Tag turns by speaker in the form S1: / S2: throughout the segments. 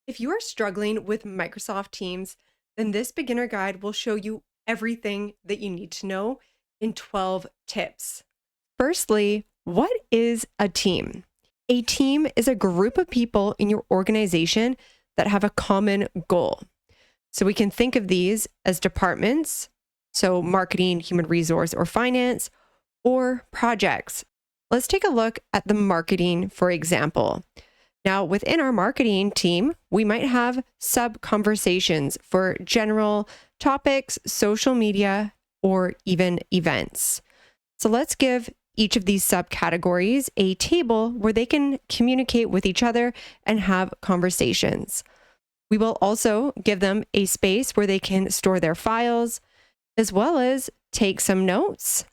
S1: If you are struggling with Microsoft Teams, then this beginner guide will show you everything that you need to know in 12 tips. Firstly, what is a team? A team is a group of people in your organization that have a common goal. So we can think of these as departments, so marketing, human resource, or finance, or projects. Let's take a look at the marketing, for example. Now, within our marketing team, we might have sub conversations for general topics, social media, or even events. So let's give each of these subcategories a table where they can communicate with each other and have conversations. We will also give them a space where they can store their files, as well as take some notes,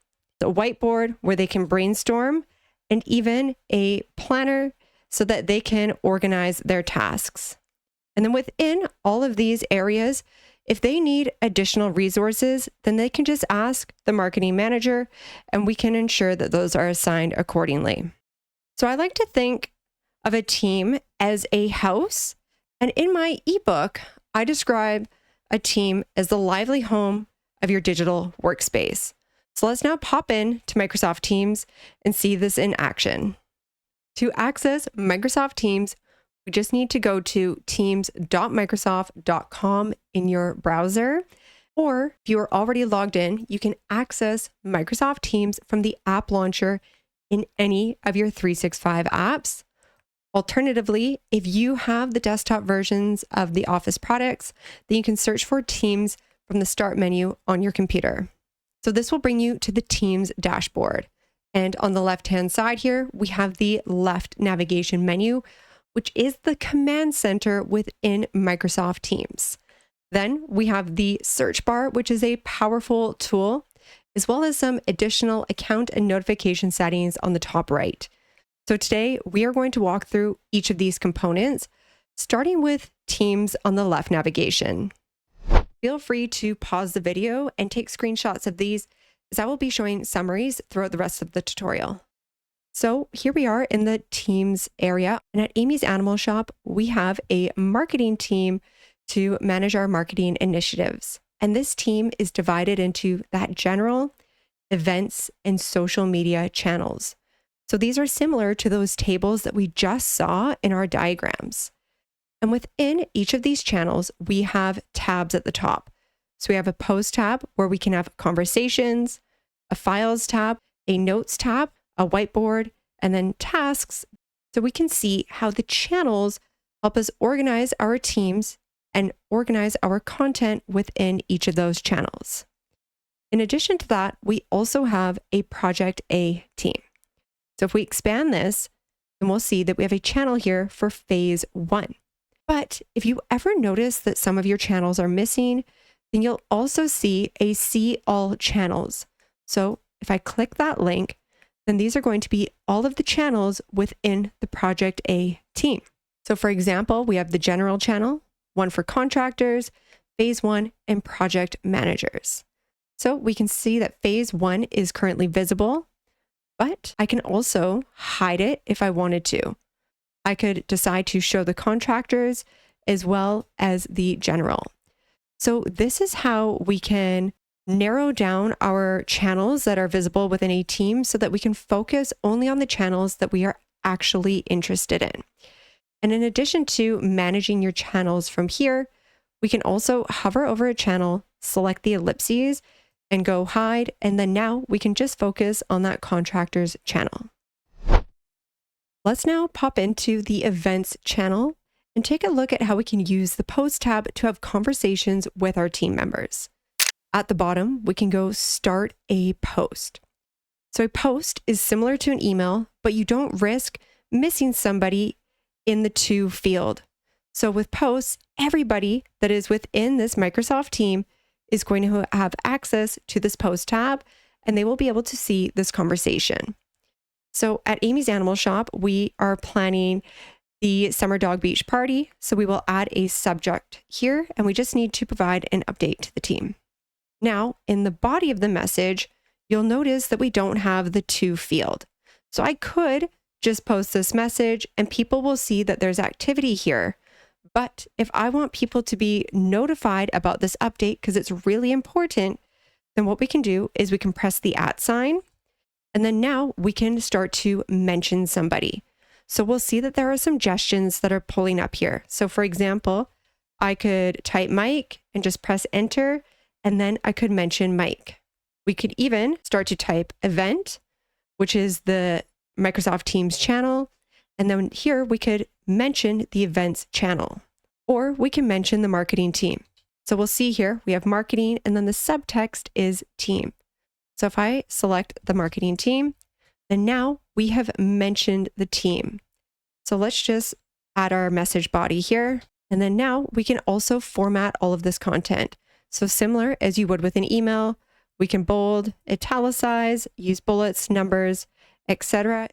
S1: a whiteboard where they can brainstorm, and even a planner so that they can organize their tasks. And then within all of these areas, if they need additional resources, then they can just ask the marketing manager and we can ensure that those are assigned accordingly. So I like to think of a team as a house. And in my ebook, I describe a team as the lively home of your digital workspace. So let's now pop in to Microsoft Teams and see this in action. To access Microsoft Teams, we just need to go to teams.microsoft.com in your browser. Or if you are already logged in, you can access Microsoft Teams from the app launcher in any of your 365 apps. Alternatively, if you have the desktop versions of the Office products, then you can search for Teams from the Start menu on your computer. So this will bring you to the Teams dashboard. And on the left-hand side here, we have the left navigation menu, which is the command center within Microsoft Teams. Then we have the search bar, which is a powerful tool, as well as some additional account and notification settings on the top right. So today we are going to walk through each of these components, starting with Teams on the left navigation. Feel free to pause the video and take screenshots of these, as I will be showing summaries throughout the rest of the tutorial. So here we are in the Teams area, and at Amy's Animal Shop, we have a marketing team to manage our marketing initiatives. And this team is divided into that general, events, and social media channels. So these are similar to those tables that we just saw in our diagrams. And within each of these channels, we have tabs at the top. So we have a post tab where we can have conversations, a files tab, a notes tab, a whiteboard, and then tasks. So we can see how the channels help us organize our teams and organize our content within each of those channels. In addition to that, we also have a Project A team. So if we expand this, then we'll see that we have a channel here for phase 1. But if you ever notice that some of your channels are missing, then you'll also see a See All channels. So if I click that link, then these are going to be all of the channels within the Project A team. So for example, we have the general channel, one for contractors, phase 1, and project managers. So we can see that phase 1 is currently visible, but I can also hide it if I wanted to. I could decide to show the contractors as well as the general. So this is how we can narrow down our channels that are visible within a team so that we can focus only on the channels that we are actually interested in. And in addition to managing your channels from here, we can also hover over a channel, select the ellipses, and go hide. And then now we can just focus on that contractor's channel. Let's now pop into the events channel and take a look at how we can use the post tab to have conversations with our team members. At the bottom, we can go start a post. So a post is similar to an email, but you don't risk missing somebody in the to field. So with posts, everybody that is within this Microsoft team is going to have access to this post tab, and they will be able to see this conversation. So at Amy's Animal Shop, we are planning the Summer Dog Beach Party. So we will add a subject here, and we just need to provide an update to the team. Now, in the body of the message, you'll notice that we don't have the to field. So I could just post this message and people will see that there's activity here, But if I want people to be notified about this update because it's really important, then what we can do is we can press the @ sign, and then now we can start to mention somebody. So we'll see that there are some suggestions that are pulling up here. So for example, I could type Mike and just press enter, and then I could mention Mike. We could even start to type event, which is the Microsoft Teams channel. And then here we could mention the events channel, or we can mention the marketing team. So we'll see here, we have marketing, and then the subtext is team. So if I select the marketing team, then now we have mentioned the team. So let's just add our message body here. And then now we can also format all of this content. So similar as you would with an email, we can bold, italicize, use bullets, numbers, etc.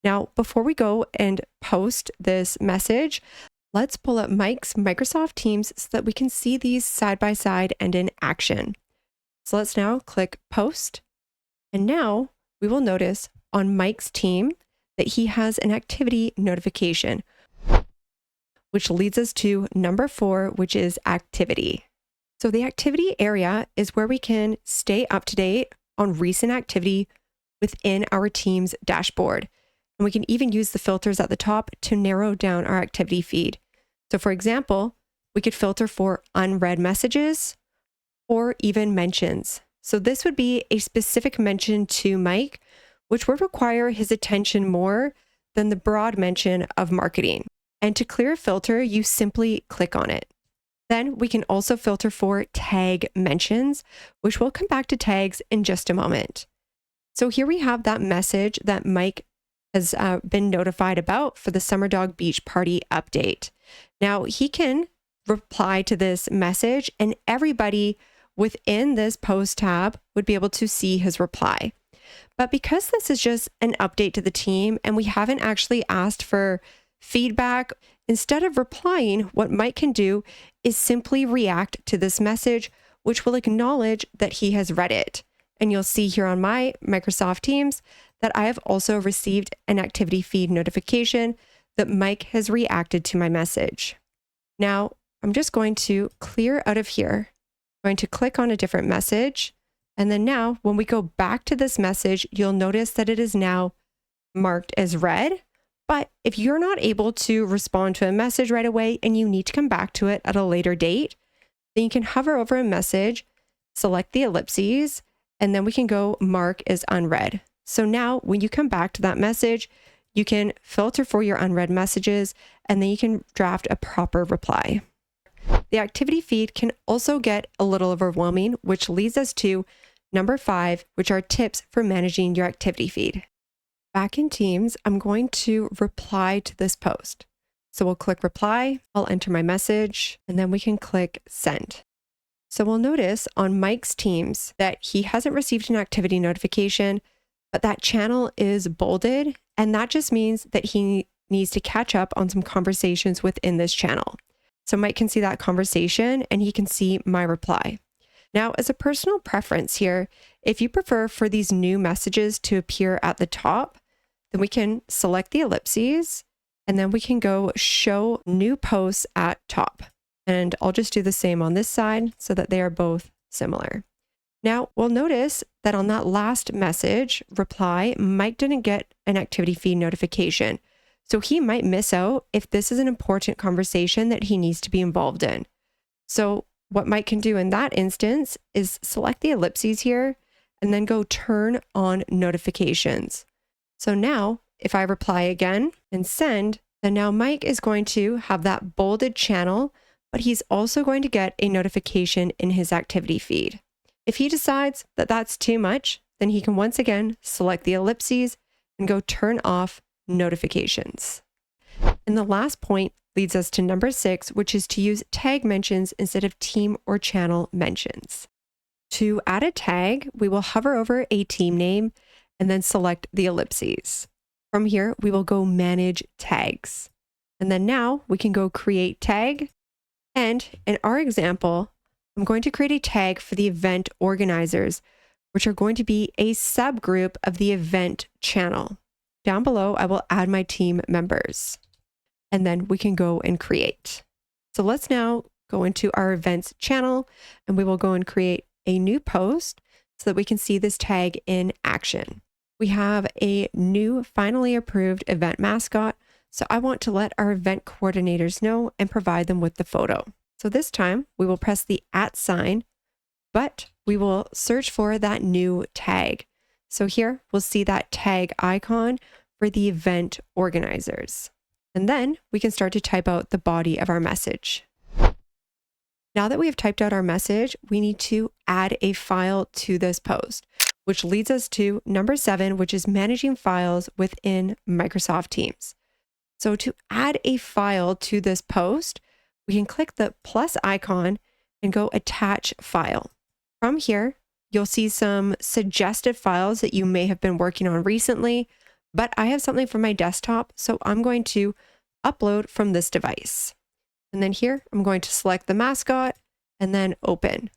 S1: Now, before we go and post this message, let's pull up Mike's Microsoft Teams so that we can see these side by side and in action. So let's now click post. And now we will notice on Mike's team that he has an activity notification, which leads us to number 4, which is activity. So the activity area is where we can stay up to date on recent activity within our team's dashboard. And we can even use the filters at the top to narrow down our activity feed. So for example, we could filter for unread messages or even mentions. So this would be a specific mention to Mike, which would require his attention more than the broad mention of marketing. And to clear a filter, you simply click on it. Then we can also filter for tag mentions, which we'll come back to tags in just a moment. So here we have that message that Mike has been notified about for the Summer Dog Beach Party update. Now he can reply to this message, and everybody within this post tab would be able to see his reply. But because this is just an update to the team and we haven't actually asked for feedback, instead of replying, what Mike can do is simply react to this message, which will acknowledge that he has read it. And you'll see here on my Microsoft Teams that I have also received an activity feed notification that Mike has reacted to my message. Now, I'm just going to clear out of here. I'm going to click on a different message. And then now, when we go back to this message, you'll notice that it is now marked as read. But if you're not able to respond to a message right away and you need to come back to it at a later date, then you can hover over a message, select the ellipses, and then we can go mark as unread. So now when you come back to that message, you can filter for your unread messages, and then you can draft a proper reply. The activity feed can also get a little overwhelming, which leads us to number 5, which are tips for managing your activity feed. Back in Teams, I'm going to reply to this post. So we'll click reply, I'll enter my message, and then we can click send. So we'll notice on Mike's Teams that he hasn't received an activity notification, but that channel is bolded, and that just means that he needs to catch up on some conversations within this channel. So Mike can see that conversation and he can see my reply. Now, as a personal preference here, if you prefer for these new messages to appear at the top, then we can select the ellipses and then we can go show new posts at top. And I'll just do the same on this side so that they are both similar. Now, we'll notice that on that last message reply, Mike didn't get an activity feed notification. So he might miss out if this is an important conversation that he needs to be involved in. So what Mike can do in that instance is select the ellipses here and then go turn on notifications. So now if I reply again and send, then now Mike is going to have that bolded channel, but he's also going to get a notification in his activity feed. If he decides that that's too much, then he can once again select the ellipses and go turn off notifications. And the last point leads us to number 6, which is to use tag mentions instead of team or channel mentions. To add a tag, we will hover over a team name and then select the ellipses. From here, we will go manage tags. And then now we can go create tag. And in our example, I'm going to create a tag for the event organizers, which are going to be a subgroup of the event channel. Down below, I will add my team members. And then we can go and create. So let's now go into our events channel and we will go and create a new post so that we can see this tag in action. We have a new finally approved event mascot. So I want to let our event coordinators know and provide them with the photo. So this time we will press the @ sign, but we will search for that new tag. So here we'll see that tag icon for the event organizers. And then we can start to type out the body of our message. Now that we have typed out our message, we need to add a file to this post, which leads us to number 7, which is managing files within Microsoft Teams. So to add a file to this post, we can click the plus icon and go attach file. From here, you'll see some suggested files that you may have been working on recently, but I have something from my desktop, so I'm going to upload from this device. And then here, I'm going to select the mascot and then open.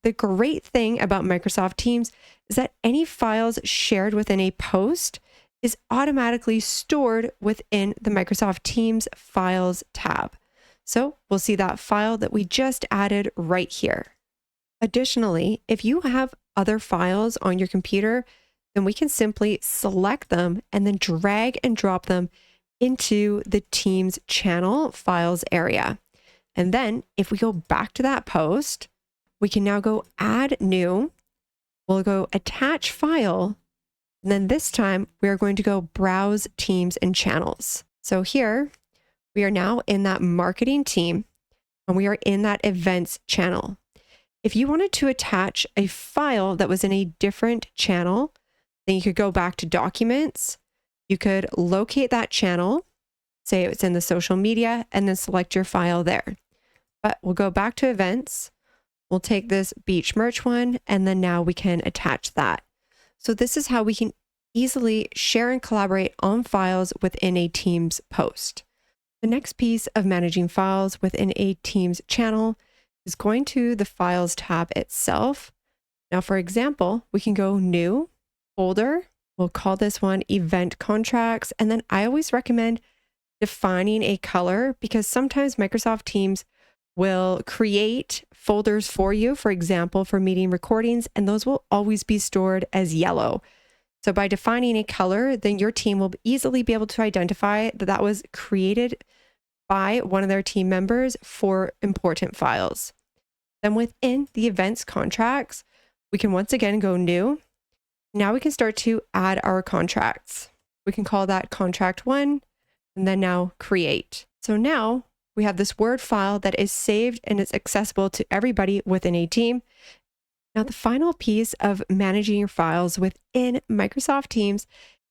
S1: The great thing about Microsoft Teams is that any files shared within a post is automatically stored within the Microsoft Teams Files tab. So we'll see that file that we just added right here. Additionally, if you have other files on your computer, then we can simply select them and then drag and drop them into the Teams channel files area. And then if we go back to that post, we can now go add new, we'll go attach file, and then this time we are going to go browse teams and channels. So here we are now in that marketing team and we are in that events channel. If you wanted to attach a file that was in a different channel, then you could go back to documents. You could locate that channel, say it's in the social media, and then select your file there. But we'll go back to events. We'll take this beach merch one, and then now we can attach that. So this is how we can easily share and collaborate on files within a Teams post. The next piece of managing files within a Teams channel is going to the Files tab itself. Now, for example, we can go New, Folder. We'll call this one Event Contracts. And then I always recommend defining a color because sometimes Microsoft Teams will create folders for you, for example, for meeting recordings, and those will always be stored as yellow. So by defining a color, then your team will easily be able to identify that that was created by one of their team members for important files. Then within the events contracts, we can once again go new. Now we can start to add our contracts. We can call that contract 1 and then now create. So now we have this Word file that is saved and it's accessible to everybody within a team. Now the final piece of managing your files within Microsoft Teams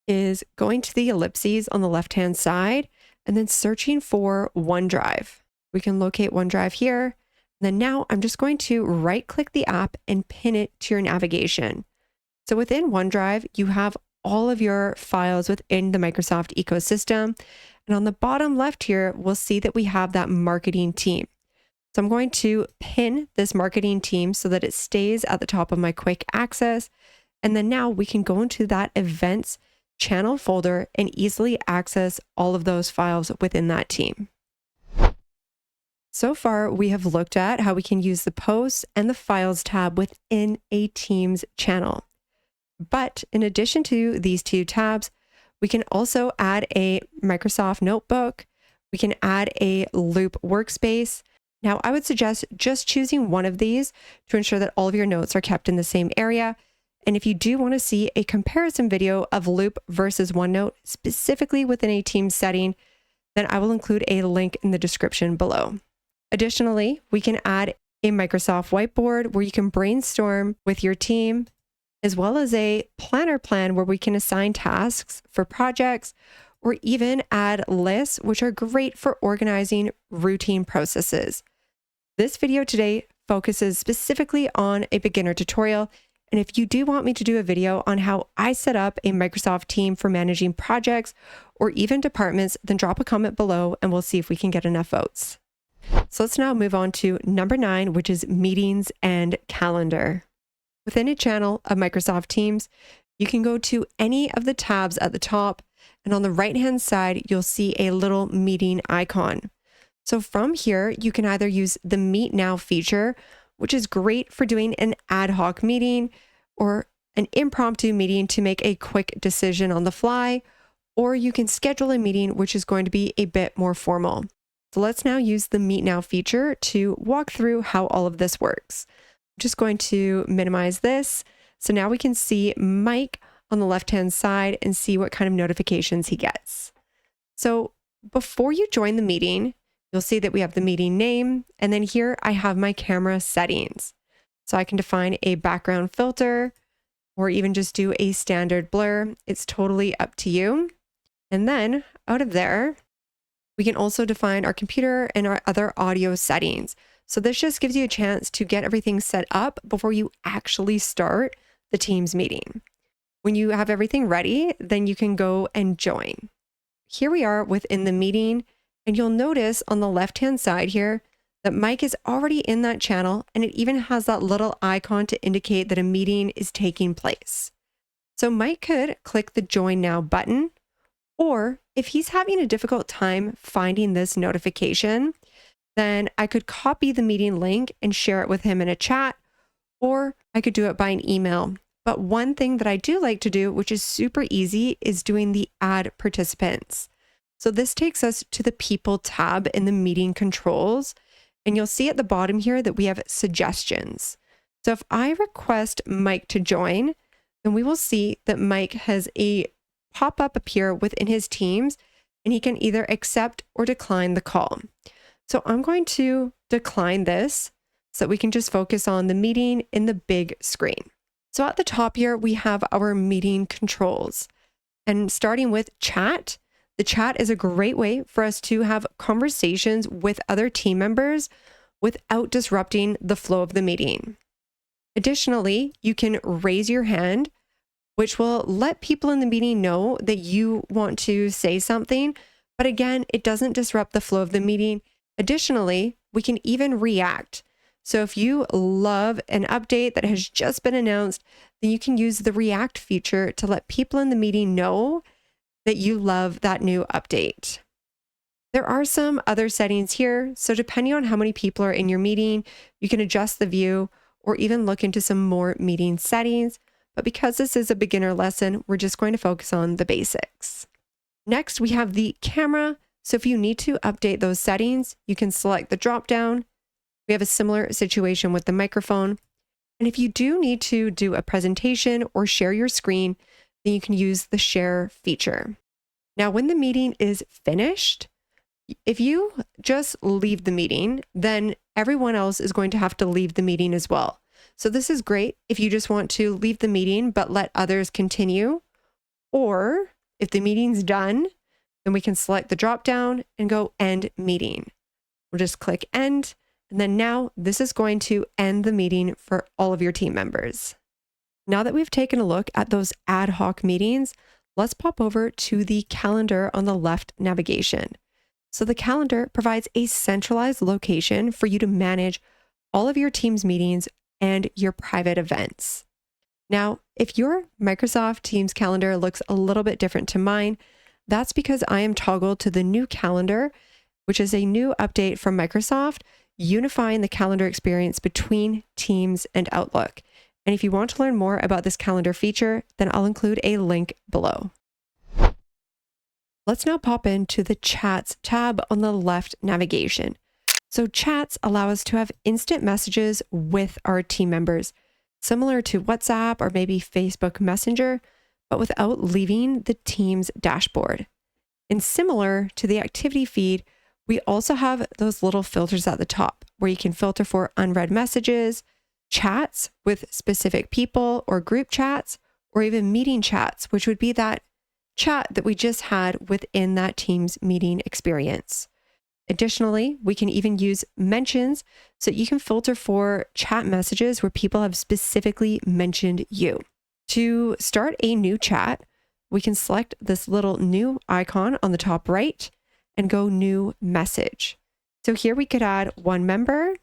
S1: is going to the ellipses on the left-hand side and then searching for OneDrive. We can locate OneDrive here. And then now I'm just going to right-click the app and pin it to your navigation. So within OneDrive, you have all of your files within the Microsoft ecosystem. And on the bottom left here, we'll see that we have that marketing team. So I'm going to pin this marketing team so that it stays at the top of my quick access. And then now we can go into that events channel folder and easily access all of those files within that team. So far, we have looked at how we can use the posts and the files tab within a Teams channel. But in addition to these two tabs, we can also add a Microsoft Notebook. We can add a Loop workspace. Now, I would suggest just choosing one of these to ensure that all of your notes are kept in the same area. And if you do want to see a comparison video of Loop versus OneNote, specifically within a Teams setting, then I will include a link in the description below. Additionally, we can add a Microsoft whiteboard where you can brainstorm with your team, as well as a planner plan where we can assign tasks for projects or even add lists, which are great for organizing routine processes. This video today focuses specifically on a beginner tutorial. And if you do want me to do a video on how I set up a Microsoft team for managing projects or even departments, then drop a comment below and we'll see if we can get enough votes. So let's now move on to number 9, which is meetings and calendar. Within a channel of Microsoft Teams, you can go to any of the tabs at the top, and on the right-hand side, you'll see a little meeting icon. So from here, you can either use the Meet Now feature, which is great for doing an ad hoc meeting or an impromptu meeting to make a quick decision on the fly, or you can schedule a meeting, which is going to be a bit more formal. So let's now use the Meet Now feature to walk through how all of this works. I'm just going to minimize this. So now we can see Mike on the left-hand side and see what kind of notifications he gets. So before you join the meeting, you'll see that we have the meeting name, and then here I have my camera settings. So I can define a background filter or even just do a standard blur. It's totally up to you. And then out of there, we can also define our computer and our other audio settings. So this just gives you a chance to get everything set up before you actually start the Teams meeting. When you have everything ready, then you can go and join. Here we are within the meeting, and you'll notice on the left-hand side here that Mike is already in that channel, and it even has that little icon to indicate that a meeting is taking place. So Mike could click the Join Now button, or if he's having a difficult time finding this notification, then I could copy the meeting link and share it with him in a chat, or I could do it by an email. But one thing that I do like to do, which is super easy, is doing the Add Participants. So this takes us to the People tab in the meeting controls, and you'll see at the bottom here that we have suggestions. So if I request Mike to join, then we will see that Mike has a pop-up appear within his Teams, and he can either accept or decline the call. So I'm going to decline this so that we can just focus on the meeting in the big screen. So at the top here, we have our meeting controls. And starting with chat, the chat is a great way for us to have conversations with other team members without disrupting the flow of the meeting. Additionally, you can raise your hand, which will let people in the meeting know that you want to say something. But again, it doesn't disrupt the flow of the meeting. Additionally, we can even react. So if you love an update that has just been announced, then you can use the React feature to let people in the meeting know that you love that new update. There are some other settings here. So depending on how many people are in your meeting, you can adjust the view or even look into some more meeting settings. But because this is a beginner lesson, we're just going to focus on the basics. Next, we have the camera. So if you need to update those settings, you can select the drop-down. We have a similar situation with the microphone. And if you do need to do a presentation or share your screen, then you can use the share feature. Now, when the meeting is finished, if you just leave the meeting, then everyone else is going to have to leave the meeting as well. So this is great if you just want to leave the meeting, but let others continue. Or if the meeting's done, then we can select the drop down and go end meeting. We'll just click end. And then now this is going to end the meeting for all of your team members. Now that we've taken a look at those ad hoc meetings, let's pop over to the calendar on the left navigation. So the calendar provides a centralized location for you to manage all of your team's meetings and your private events. Now, if your Microsoft Teams calendar looks a little bit different to mine, that's because I am toggled to the new calendar, which is a new update from Microsoft, unifying the calendar experience between Teams and Outlook. And if you want to learn more about this calendar feature, then I'll include a link below. Let's now pop into the Chats tab on the left navigation. So chats allow us to have instant messages with our team members, similar to WhatsApp or maybe Facebook Messenger, but without leaving the Teams dashboard. And similar to the activity feed, we also have those little filters at the top where you can filter for unread messages, chats with specific people or group chats, or even meeting chats, which would be that chat that we just had within that Teams meeting experience. Additionally, we can even use mentions so you can filter for chat messages where people have specifically mentioned you. To start a new chat, we can select this little new icon on the top right and go new message. So here we could add one member,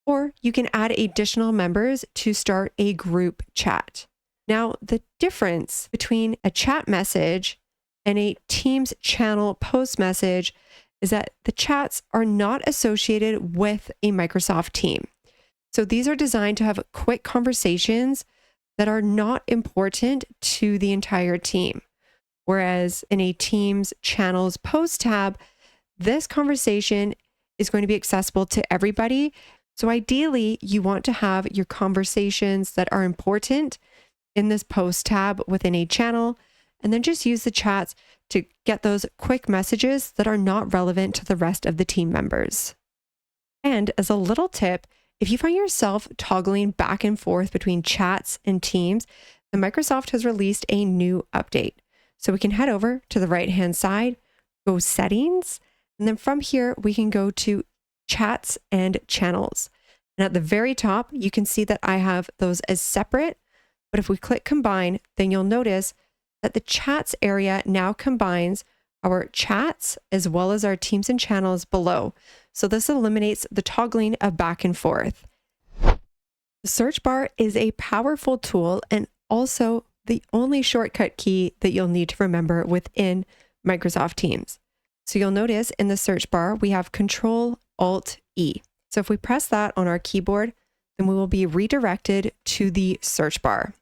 S1: or you can add additional members to start a group chat. Now, the difference between a chat message and a Teams channel post message is that the chats are not associated with a Microsoft team. So these are designed to have quick conversations that are not important to the entire team. Whereas in a Teams Channels Post tab, this conversation is going to be accessible to everybody. So ideally, you want to have your conversations that are important in this Post tab within a channel, and then just use the chats to get those quick messages that are not relevant to the rest of the team members. And as a little tip, if you find yourself toggling back and forth between chats and Teams, then Microsoft has released a new update. So we can head over to the right-hand side, go settings, and then from here, we can go to chats and channels. And at the very top, you can see that I have those as separate, but if we click combine, then you'll notice that the chats area now combines our chats as well as our teams and channels below. So this eliminates the toggling of back and forth. The search bar is a powerful tool and also the only shortcut key that you'll need to remember within Microsoft Teams. So you'll notice in the search bar, we have Control-Alt-E. So if we press that on our keyboard, then we will be redirected to the search bar.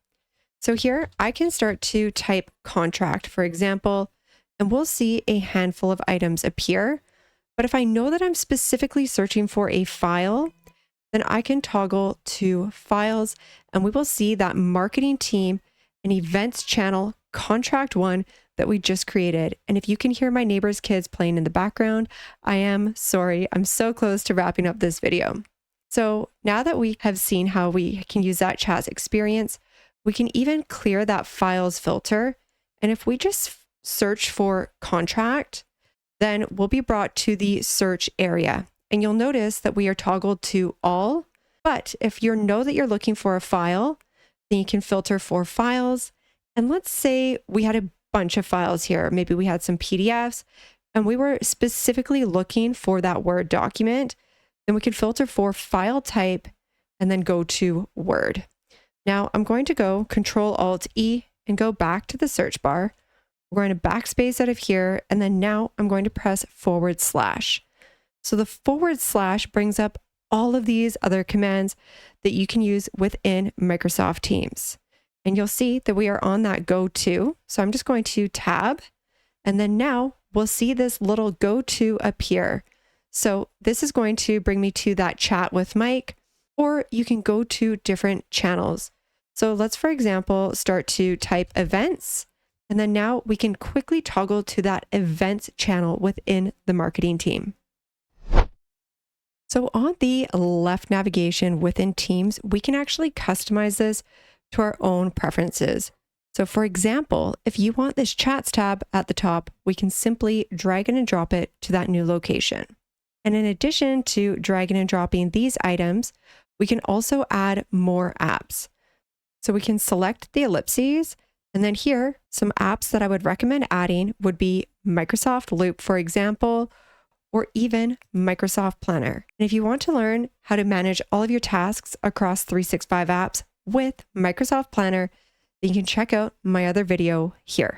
S1: So here I can start to type contract, for example, and we'll see a handful of items appear. But if I know that I'm specifically searching for a file, then I can toggle to files and we will see that marketing team and events channel contract one that we just created. And if you can hear my neighbor's kids playing in the background, I am sorry. I'm so close to wrapping up this video. So now that we have seen how we can use that chat experience, we can even clear that files filter. And if we just search for contract, then we'll be brought to the search area. And you'll notice that we are toggled to all. But if you know that you're looking for a file, then you can filter for files. And let's say we had a bunch of files here. Maybe we had some PDFs and we were specifically looking for that Word document. Then we could filter for file type and then go to Word. Now I'm going to go Control-Alt-E and go back to the search bar. We're going to backspace out of here. And then now I'm going to press /. So the / brings up all of these other commands that you can use within Microsoft Teams. And you'll see that we are on that go to. So I'm just going to tab. And then now we'll see this little go to appear. So this is going to bring me to that chat with Mike, or you can go to different channels. So let's, for example, start to type events. And then now we can quickly toggle to that events channel within the marketing team. So on the left navigation within Teams, we can actually customize this to our own preferences. So for example, if you want this chats tab at the top, we can simply drag and drop it to that new location. And in addition to dragging and dropping these items, we can also add more apps. So we can select the ellipses, and then here, some apps that I would recommend adding would be Microsoft Loop, for example, or even Microsoft Planner. And if you want to learn how to manage all of your tasks across 365 apps with Microsoft Planner, then you can check out my other video here.